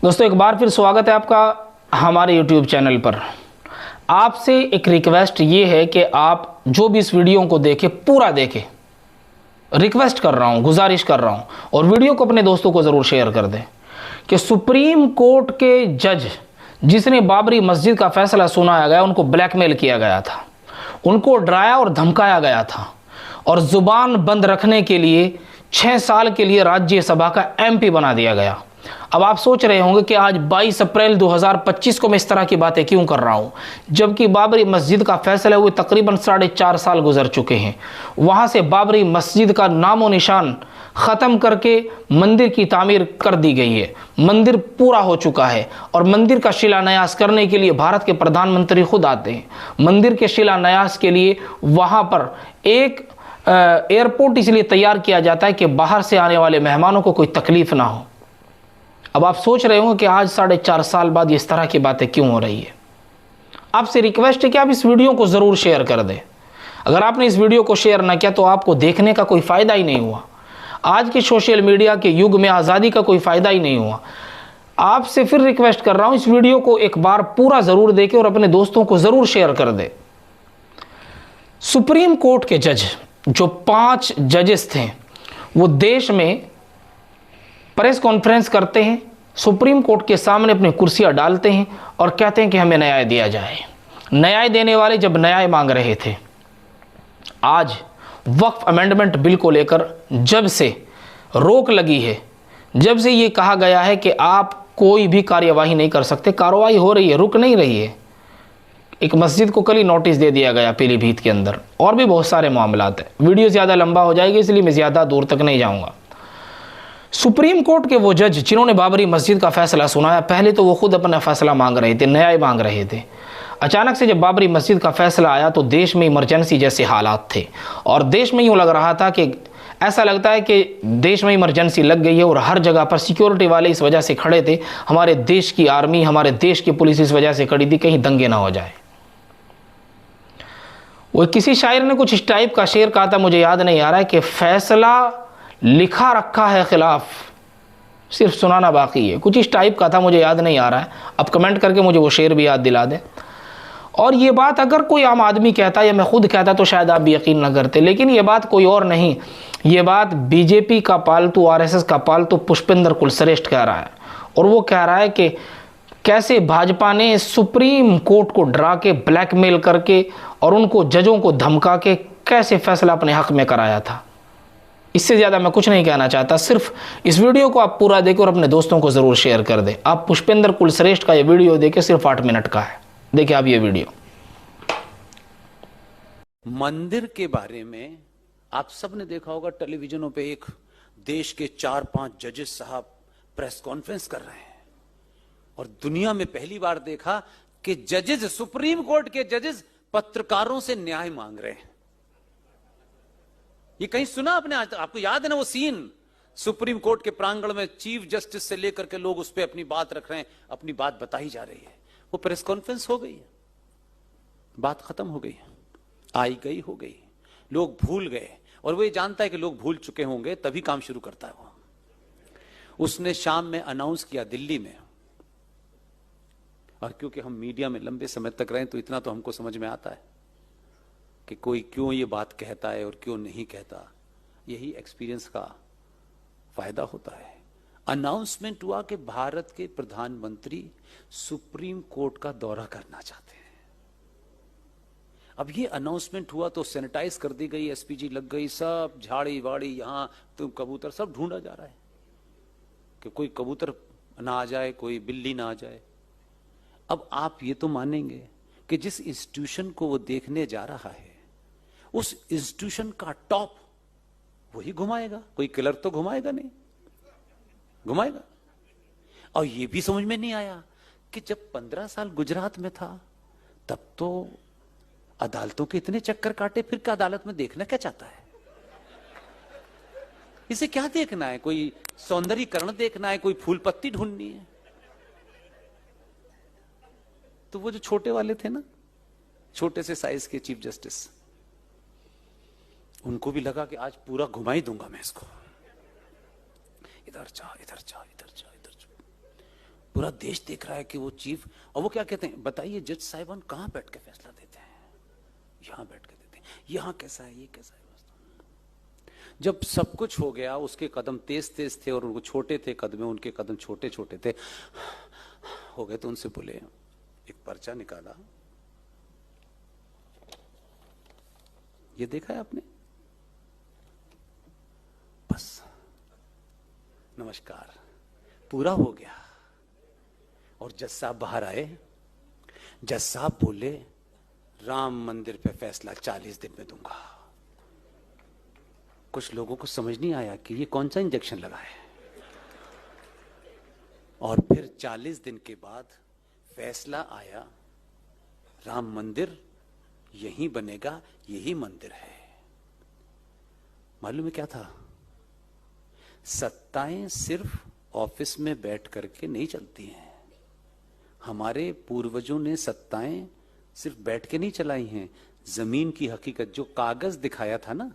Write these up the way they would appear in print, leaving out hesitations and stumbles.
दोस्तों एक बार फिर स्वागत है आपका हमारे YouTube चैनल पर। आपसे एक रिक्वेस्ट ये है कि आप जो भी इस वीडियो को देखें पूरा देखें। रिक्वेस्ट कर रहा हूँ, गुजारिश कर रहा हूँ, और वीडियो को अपने दोस्तों को ज़रूर शेयर कर दें कि सुप्रीम कोर्ट के जज जिसने बाबरी मस्जिद का फैसला सुनाया गया उनको ब्लैकमेल किया गया था, उनको डराया और धमकाया गया था और ज़ुबान बंद रखने के लिए 6 साल के लिए राज्यसभा का MP बना दिया गया। अब आप सोच रहे होंगे कि आज 22 अप्रैल 2025 को मैं इस तरह की बातें क्यों कर रहा हूं, जबकि बाबरी मस्जिद का फैसला हुए तकरीबन 4.5 साल गुजर चुके हैं। वहां से बाबरी मस्जिद का नामो निशान ख़त्म करके मंदिर की तामीर कर दी गई है। मंदिर पूरा हो चुका है और मंदिर का शिलान्यास करने के लिए भारत के प्रधानमंत्री खुद आते हैं। मंदिर के शिलान्यास के लिए वहां पर एक एयरपोर्ट इसलिए तैयार किया जाता है कि बाहर से आने वाले मेहमानों को कोई तकलीफ ना हो। अब आप सोच रहे होंगे कि आज 4.5 साल बाद इस तरह की बातें क्यों हो रही है। आपसे रिक्वेस्ट है कि आप इस वीडियो को ज़रूर शेयर कर दें। अगर आपने इस वीडियो को शेयर ना किया तो आपको देखने का कोई फ़ायदा ही नहीं हुआ। आज के सोशल मीडिया के युग में आज़ादी का कोई फ़ायदा ही नहीं हुआ। आपसे फिर रिक्वेस्ट कर रहा हूँ, इस वीडियो को एक बार पूरा ज़रूर देखें और अपने दोस्तों को ज़रूर शेयर कर दें। सुप्रीम कोर्ट के जज जो 5 जजेस थे वो देश में प्रेस कॉन्फ्रेंस करते हैं, सुप्रीम कोर्ट के सामने अपनी कुर्सियां डालते हैं और कहते हैं कि हमें न्याय दिया जाए। न्याय देने वाले जब न्याय मांग रहे थे, आज वक्फ अमेंडमेंट बिल को लेकर जब से रोक लगी है, जब से ये कहा गया है कि आप कोई भी कार्यवाही नहीं कर सकते, कार्रवाई हो रही है, रुक नहीं रही है। एक मस्जिद को कल ही नोटिस दे दिया गया पीलीभीत के अंदर, और भी बहुत सारे मामलात हैं। वीडियो ज़्यादा लंबा हो जाएगी इसलिए मैं ज़्यादा दूर तक नहीं जाऊँगा। सुप्रीम कोर्ट के वो जज जिन्होंने बाबरी मस्जिद का फैसला सुनाया, पहले तो वो खुद अपना फैसला मांग रहे थे, न्याय मांग रहे थे। अचानक से जब बाबरी मस्जिद का फैसला आया तो देश में इमरजेंसी जैसे हालात थे और देश में यूँ लग रहा था कि ऐसा लगता है कि देश में इमरजेंसी लग गई है और हर जगह पर सिक्योरिटी वाले इस वजह से खड़े थे, हमारे देश की आर्मी, हमारे देश की पुलिस इस वजह से खड़ी थी कहीं दंगे ना हो जाए। वो किसी शायर ने कुछ इस टाइप का शेर कहा था, मुझे याद नहीं आ रहा है, कि फैसला लिखा रखा है खिलाफ, सिर्फ सुनाना बाकी है। कुछ इस टाइप का था, मुझे याद नहीं आ रहा है। अब कमेंट करके मुझे वो शेर भी याद दिला दें। और ये बात अगर कोई आम आदमी कहता या मैं खुद कहता तो शायद आप भी यकीन न करते, लेकिन ये बात कोई और नहीं, ये बात बीजेपी का पालतू, RSS का पालतू पुष्पेंद्र कुलश्रेष्ठ कह रहा है। और वो कह रहा है कि कैसे भाजपा ने सुप्रीम कोर्ट को डरा के, ब्लैकमेल करके और उनको जजों को धमका के कैसे फैसला अपने हक में कराया था। इससे ज़्यादा मैं कुछ नहीं कहना चाहता। सिर्फ इस वीडियो को आप पूरा देखें और अपने दोस्तों को ज़रूर शेयर कर दें। आप पुष्पेंद्र कुलश्रेष्ठ का ये वीडियो देखें, सिर्फ 8 मिनट का है। देखिए आप ये वीडियो। मंदिर के बारे में आप सब ने देखा होगा, टेलीविजनों पे एक देश के 4-5 जजेस साहब प्रेस कॉन्फ्रेंस कर रहे हैं और दुनिया में पहली बार देखा कि जजेस, सुप्रीम कोर्ट के जजेस पत्रकारों से न्याय मांग रहे हैं। ये कहीं सुना आपने? आज आपको याद है ना वो सीन, सुप्रीम कोर्ट के प्रांगण में चीफ जस्टिस से लेकर के लोग उस पर अपनी बात रख रहे हैं, अपनी बात बताई जा रही है। वो प्रेस कॉन्फ्रेंस हो गई है, बात खत्म हो गई, आई गई हो गई, लोग भूल गए। और वो ये जानता है कि लोग भूल चुके होंगे, तभी काम शुरू करता है वो। उसने शाम में अनाउंस किया दिल्ली में, और क्योंकि हम मीडिया में लंबे समय तक रहे तो इतना तो हमको समझ में आता है कि कोई क्यों ये बात कहता है और क्यों नहीं कहता। यही एक्सपीरियंस का फायदा होता है। अनाउंसमेंट हुआ कि भारत के प्रधानमंत्री सुप्रीम कोर्ट का दौरा करना चाहते हैं। अब ये अनाउंसमेंट हुआ तो सैनिटाइज कर दी गई, SPG लग गई, सब झाड़ी वाड़ी, यहां तो कबूतर सब ढूंढा जा रहा है कि कोई कबूतर ना आ जाए, कोई बिल्ली ना आ जाए। अब आप ये तो मानेंगे कि जिस इंस्टीट्यूशन को वो देखने जा रहा है उस इंस्टीट्यूशन का टॉप वही घुमाएगा, कोई किलर तो घुमाएगा नहीं, घुमाएगा। और ये भी समझ में नहीं आया कि जब 15 साल गुजरात में था तब तो अदालतों के इतने चक्कर काटे, फिर क्या अदालत में देखना क्या चाहता है? इसे क्या देखना है? कोई सौंदर्यीकरण देखना है, कोई फूल पत्ती ढूंढनी है? तो वो जो छोटे वाले थे ना, छोटे से साइज के चीफ जस्टिस, उनको भी लगा कि आज पूरा घुमा ही दूंगा मैं इसको, इधर जा, इधर जा, इधर जा, इधर जा। पूरा देश देख रहा है कि वो चीफ, और वो क्या कहते हैं, बताइए जज साहिबान कहां बैठ के फैसला देते हैं? यहां बैठ के देते हैं। यहां कैसा है, ये कैसा है? जब सब कुछ हो गया, उसके कदम तेज तेज थे और उनको छोटे थे कदम, उनके कदम छोटे छोटे थे हो गए, तो उनसे बोले, एक पर्चा निकाला, ये देखा है आपने? बस नमस्कार, पूरा हो गया। और जज साहब बाहर आए। जज साहब बोले, राम मंदिर पे फैसला 40 दिन में दूंगा। कुछ लोगों को समझ नहीं आया कि ये कौन सा इंजेक्शन लगा है। और फिर 40 दिन के बाद फैसला आया, राम मंदिर यहीं बनेगा, यही मंदिर है। मालूम है क्या था? सत्ताएं सिर्फ ऑफिस में बैठ करके नहीं चलती हैं। हमारे पूर्वजों ने सत्ताएं सिर्फ बैठ के नहीं चलाई हैं। जमीन की हकीकत, जो कागज दिखाया था ना,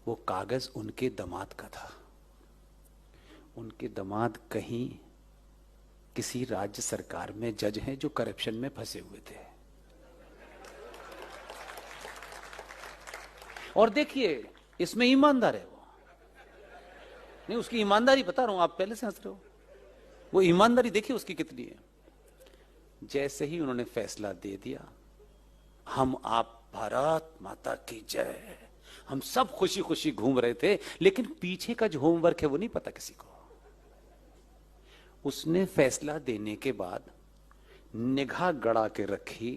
वो कागज उनके दामाद का था। उनके दामाद कहीं किसी राज्य सरकार में जज हैं जो करप्शन में फंसे हुए थे। और देखिए, इसमें ईमानदार है वो। नहीं, उसकी ईमानदारी बता रहा हूं, आप पहले से हंस रहे हो। वो ईमानदारी देखिए उसकी कितनी है। जैसे ही उन्होंने फैसला दे दिया, हम आप भारत माता की जय, हम सब खुशी खुशी घूम रहे थे, लेकिन पीछे का जो होमवर्क है वो नहीं पता किसी को। उसने फैसला देने के बाद निगाह गड़ा के रखी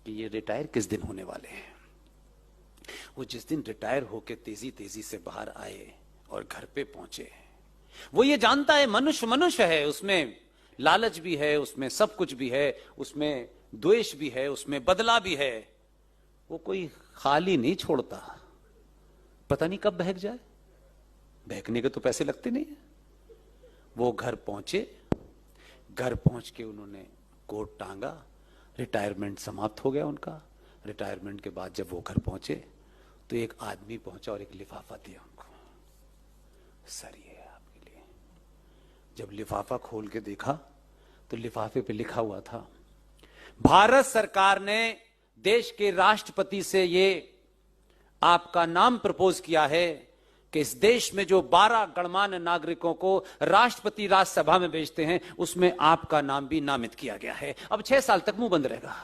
कि ये रिटायर किस दिन होने वाले हैं। वो जिस दिन रिटायर होके तेजी तेजी से बाहर आए और घर पे पहुंचे, वो ये जानता है मनुष्य मनुष्य है, उसमें लालच भी है, उसमें सब कुछ भी है, उसमें द्वेष भी है, उसमें बदला भी है। वो कोई खाली नहीं छोड़ता, पता नहीं कब बहक जाए। बहकने के तो पैसे लगते नहीं है। वो घर पहुंचे, घर पहुंच के उन्होंने कोट टांगा, रिटायरमेंट समाप्त हो गया उनका। रिटायरमेंट के बाद जब वो घर पहुंचे तो एक आदमी पहुंचा और एक लिफाफा दिया उनको, सर ये है आपके लिए। जब लिफाफा खोल के देखा तो लिफाफे पे लिखा हुआ था, भारत सरकार ने देश के राष्ट्रपति से ये आपका नाम प्रपोज किया है कि इस देश में जो 12 गणमान्य नागरिकों को राष्ट्रपति राज्यसभा में भेजते हैं, उसमें आपका नाम भी नामित किया गया है। अब 6 साल तक मुंह बंद रहेगा।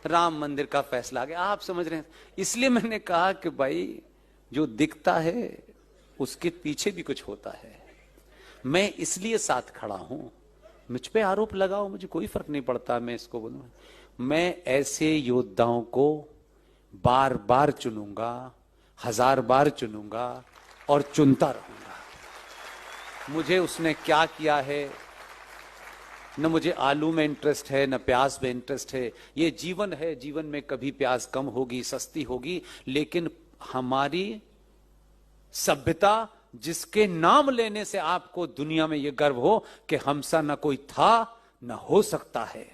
राम मंदिर का फैसला आ गया। आप समझ रहे हैं? इसलिए मैंने कहा कि भाई, जो दिखता है उसके पीछे भी कुछ होता है। मैं इसलिए साथ खड़ा हूं। मुझ पे आरोप लगाओ, मुझे कोई फर्क नहीं पड़ता। मैं इसको बोलूं, मैं ऐसे योद्धाओं को बार बार चुनूंगा, 1000 बार चुनूंगा और चुनता रहूंगा। मुझे उसने क्या किया है, न मुझे आलू में इंटरेस्ट है, न प्याज में इंटरेस्ट है। ये जीवन है, जीवन में कभी प्याज कम होगी, सस्ती होगी, लेकिन हमारी सभ्यता, जिसके नाम लेने से आपको दुनिया में यह गर्व हो कि हमसा न कोई था न हो सकता है,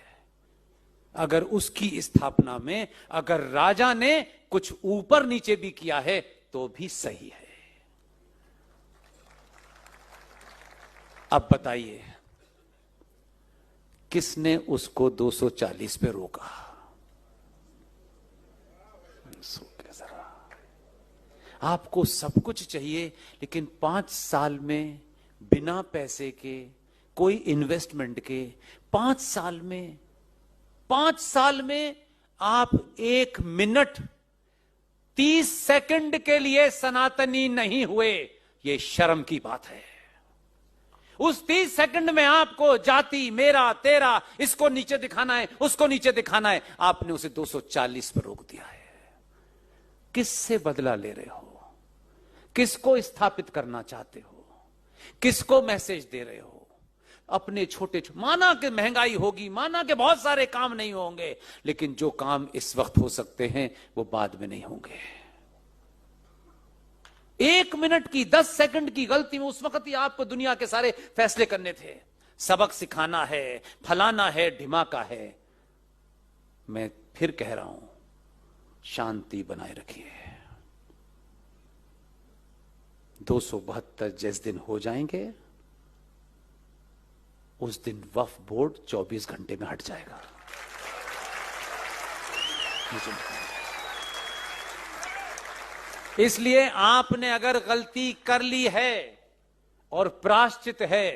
अगर उसकी स्थापना में अगर राजा ने कुछ ऊपर नीचे भी किया है तो भी सही है। अब बताइए, किसने उसको 240 पे रोका? आपको सब कुछ चाहिए, लेकिन 5 साल में बिना पैसे के, कोई इन्वेस्टमेंट के, 5 साल में आप 1 मिनट 30 सेकंड के लिए सनातनी नहीं हुए। यह शर्म की बात है। उस 30 सेकंड में आपको जाति, मेरा, तेरा, इसको नीचे दिखाना है, उसको नीचे दिखाना है। आपने उसे 240 पर रोक दिया है। किससे बदला ले रहे हो? किसको स्थापित करना चाहते हो? किसको मैसेज दे रहे हो? अपने छोटे माना कि महंगाई होगी, माना कि बहुत सारे काम नहीं होंगे, लेकिन जो काम इस वक्त हो सकते हैं वो बाद में नहीं होंगे। 1 मिनट की, 10 सेकंड की गलती में उस वक्त ही आपको दुनिया के सारे फैसले करने थे। सबक सिखाना है, फलाना है, ढिमाका है। मैं फिर कह रहा हूं, शांति बनाए रखिए। 272 जिस दिन हो जाएंगे उस दिन वक्फ बोर्ड 24 घंटे में हट जाएगा। मुझे इसलिए आपने अगर गलती कर ली है और प्रायश्चित है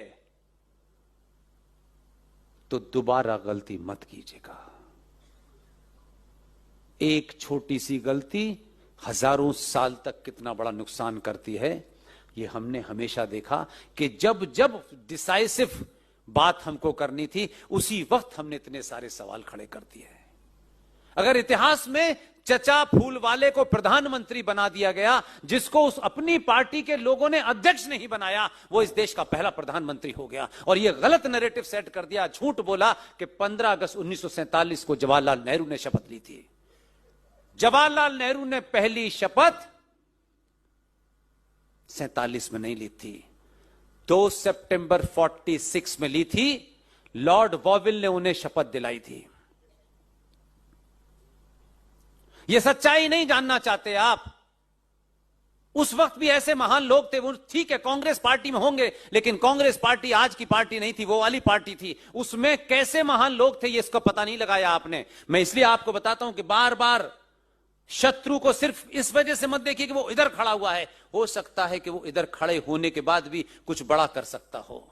तो दोबारा गलती मत कीजिएगा। एक छोटी सी गलती हजारों साल तक कितना बड़ा नुकसान करती है, यह हमने हमेशा देखा कि जब जब डिसाइसिव बात हमको करनी थी उसी वक्त हमने इतने सारे सवाल खड़े कर दिए हैं। अगर इतिहास में चचा फूल वाले को प्रधानमंत्री बना दिया गया, जिसको उस अपनी पार्टी के लोगों ने अध्यक्ष नहीं बनाया, वो इस देश का पहला प्रधानमंत्री हो गया। और ये गलत नैरेटिव सेट कर दिया, झूठ बोला कि 15 अगस्त 1947 को जवाहरलाल नेहरू ने शपथ ली थी। जवाहरलाल नेहरू ने पहली शपथ 47 में नहीं ली थी, 2 सितंबर 46 में ली थी। लॉर्ड वॉविल ने उन्हें शपथ दिलाई थी। यह सच्चाई नहीं जानना चाहते आप। उस वक्त भी ऐसे महान लोग थे। वो ठीक है कांग्रेस पार्टी में होंगे, लेकिन कांग्रेस पार्टी आज की पार्टी नहीं थी, वो वाली पार्टी थी। उसमें कैसे महान लोग थे ये इसका पता नहीं लगाया आपने। मैं इसलिए आपको बताता हूं कि बार बार शत्रु को सिर्फ इस वजह से मत देखिए कि वो इधर खड़ा हुआ है। हो सकता है कि वो इधर खड़े होने के बाद भी कुछ बड़ा कर सकता हो।